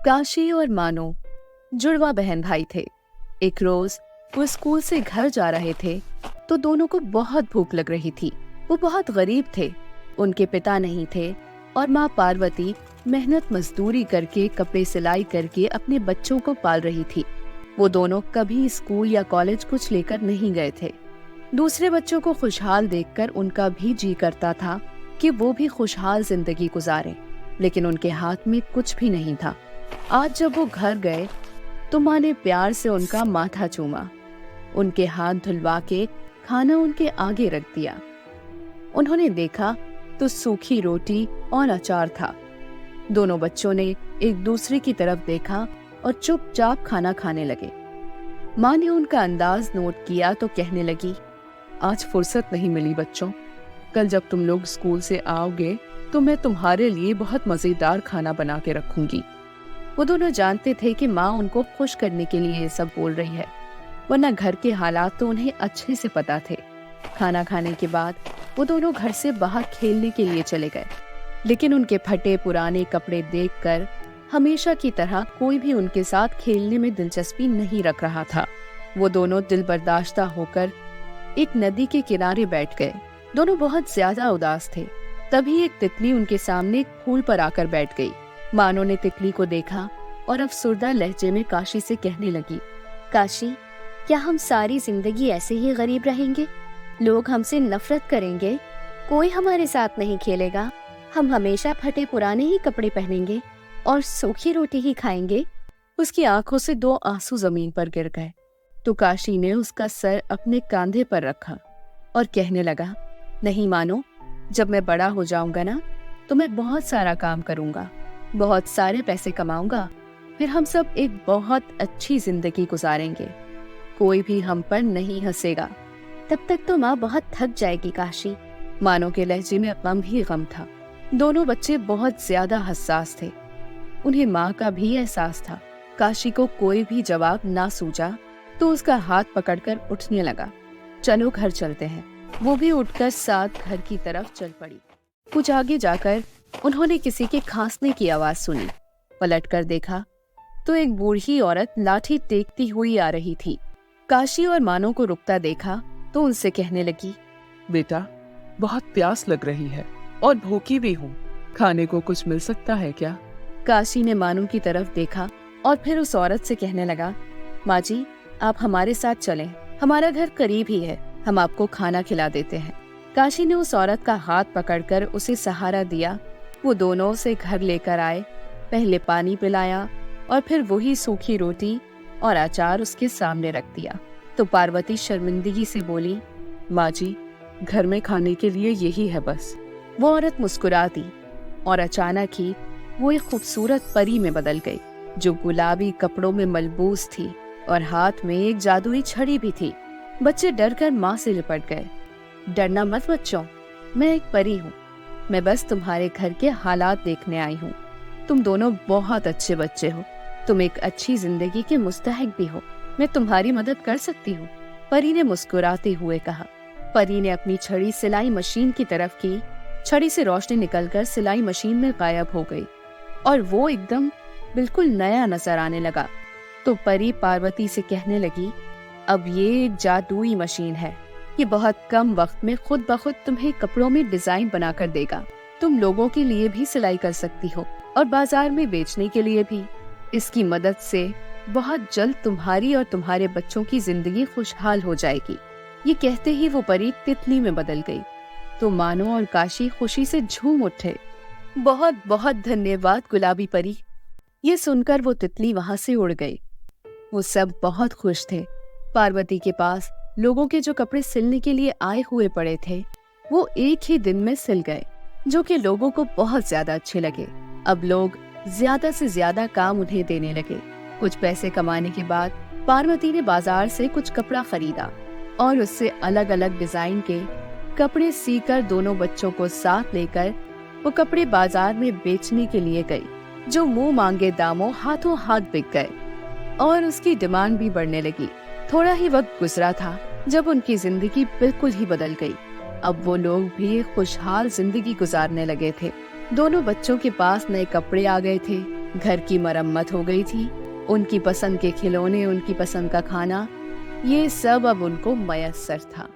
काशी और मानो जुड़वा बहन भाई थे। एक रोज वो स्कूल से घर जा रहे थे तो दोनों को बहुत भूख लग रही थी। वो बहुत गरीब थे, उनके पिता नहीं थे और माँ पार्वती मेहनत मजदूरी करके कपड़े सिलाई करके अपने बच्चों को पाल रही थी। वो दोनों कभी स्कूल या कॉलेज कुछ लेकर नहीं गए थे। दूसरे बच्चों को खुशहाल देखकर उनका भी जी करता था कि वो भी खुशहाल जिंदगी गुजारें, लेकिन उनके हाथ में कुछ भी नहीं था। आज जब वो घर गए तो माँ ने प्यार से उनका माथा चूमा, उनके हाथ धुलवा के खाना उनके आगे रख दिया। उन्होंने देखा तो सूखी रोटी और अचार था। दोनों बच्चों ने एक दूसरे की तरफ देखा और चुपचाप खाना खाने लगे। माँ ने उनका अंदाज नोट किया तो कहने लगी, आज फुर्सत नहीं मिली बच्चों, कल जब तुम लोग स्कूल से आओगे तो मैं तुम्हारे लिए बहुत मजेदार खाना बना के रखूंगी। वो दोनों जानते थे कि माँ उनको खुश करने के लिए ये सब बोल रही है, वरना घर के हालात तो उन्हें अच्छे से पता थे। खाना खाने के बाद वो दोनों घर से बाहर खेलने के लिए चले गए, लेकिन उनके फटे पुराने कपड़े देखकर हमेशा की तरह कोई भी उनके साथ खेलने में दिलचस्पी नहीं रख रहा था। वो दोनों दिल बर्दाश्ता होकर एक नदी के किनारे बैठ गए। दोनों बहुत ज्यादा उदास थे। तभी एक तितली उनके सामने एक फूल पर आकर बैठ गई। मानो ने तितली को देखा और अफसुर्दा लहजे में काशी से कहने लगी, काशी, क्या हम सारी जिंदगी ऐसे ही गरीब रहेंगे? लोग हमसे नफरत करेंगे, कोई हमारे साथ नहीं खेलेगा, हम हमेशा फटे पुराने ही कपड़े पहनेंगे और सूखी रोटी ही खाएंगे। उसकी आंखों से 2 आंसू जमीन पर गिर गए तो काशी ने उसका सर अपने कांधे पर रखा और कहने लगा, नहीं मानो, जब मैं बड़ा हो जाऊंगा ना तो मैं बहुत सारा काम करूंगा, बहुत सारे पैसे कमाऊंगा, फिर हम सब एक बहुत अच्छी जिंदगी गुजारेंगे, कोई भी हम पर नहीं हंसेगा। तब तक तो माँ बहुत थक जाएगी काशी। मानो के लहजे में गम ही गम था। दोनों बच्चे बहुत ज्यादा हसास थे, उन्हें माँ का भी एहसास था। काशी को कोई भी जवाब ना सूझा तो उसका हाथ पकड़कर उठने लगा, चलो घर चलते हैं। वो भी उठकर साथ घर की तरफ चल पड़ी। कुछ आगे जाकर उन्होंने किसी के खांसने की आवाज सुनी। पलटकर देखा तो एक बूढ़ी औरत लाठी टेकती हुई आ रही थी। काशी और मानो को रुकता देखा तो उनसे कहने लगी, बेटा, बहुत प्यास लग रही है और भूखी भी हूँ, खाने को कुछ मिल सकता है क्या? काशी ने मानो की तरफ देखा और फिर उस औरत से कहने लगा, माँ जी, आप हमारे साथ चलें, हमारा घर करीब ही है, हम आपको खाना खिला देते हैं। काशी ने उस औरत का हाथ पकड़कर उसे सहारा दिया। वो दोनों उसे घर लेकर आए, पहले पानी पिलाया और फिर वही सूखी रोटी और अचार उसके सामने रख दिया। तो पार्वती शर्मिंदगी से बोली, माँ जी, घर में खाने के लिए यही है बस। वो औरत मुस्कुरा दी और अचानक ही वो एक खूबसूरत परी में बदल गई, जो गुलाबी कपड़ों में मलबूस थी और हाथ में एक जादुई छड़ी भी थी। बच्चे डरकर माँ से लिपट गए। डरना मत बच्चों, मैं एक परी हूँ, मैं बस तुम्हारे घर के हालात देखने आई हूँ। तुम दोनों बहुत अच्छे बच्चे हो, तुम एक अच्छी जिंदगी के मुस्तहिक भी हो, मैं तुम्हारी मदद कर सकती हूँ, परी ने मुस्कुराते हुए कहा। परी ने अपनी छड़ी सिलाई मशीन की तरफ की। छड़ी से रोशनी निकलकर सिलाई मशीन में गायब हो गई और वो एकदम बिल्कुल नया नजर आने लगा। तो परी पार्वती से कहने लगी, अब ये एक जादुई मशीन है, ये बहुत कम वक्त में खुद ब खुद तुम्हें कपड़ों में डिजाइन बनाकर देगा। तुम लोगों के लिए भी सिलाई कर सकती हो और बाजार में बेचने के लिए भी। इसकी मदद से बहुत जल्द तुम्हारी और तुम्हारे बच्चों की जिंदगी खुशहाल हो जाएगी। ये कहते ही वो परी तितली में बदल गई। तो मानो और काशी खुशी से झूम उठे। बहुत बहुत धन्यवाद गुलाबी परी। ये सुनकर वो तितली वहां से उड़ गई। वो सब बहुत खुश थे। पार्वती के पास लोगों के जो कपड़े सिलने के लिए आए हुए पड़े थे वो एक ही दिन में सिल गए, जो कि लोगों को बहुत ज्यादा अच्छे लगे। अब लोग ज्यादा से ज्यादा काम उन्हें देने लगे। कुछ पैसे कमाने के बाद पार्वती ने बाजार से कुछ कपड़ा खरीदा और उससे अलग अलग डिजाइन के कपड़े सीकर दोनों बच्चों को साथ लेकर वो कपड़े बाजार में बेचने के लिए गई, जो मुंह मांगे दामों हाथों हाथ बिक गए और उसकी डिमांड भी बढ़ने लगी। थोड़ा ही वक्त गुजरा था जब उनकी जिंदगी बिल्कुल ही बदल गई। अब वो लोग भी एक खुशहाल जिंदगी गुजारने लगे थे। दोनों बच्चों के पास नए कपड़े आ गए थे, घर की मरम्मत हो गई थी, उनकी पसंद के खिलौने, उनकी पसंद का खाना, ये सब अब उनको मयस्सर था।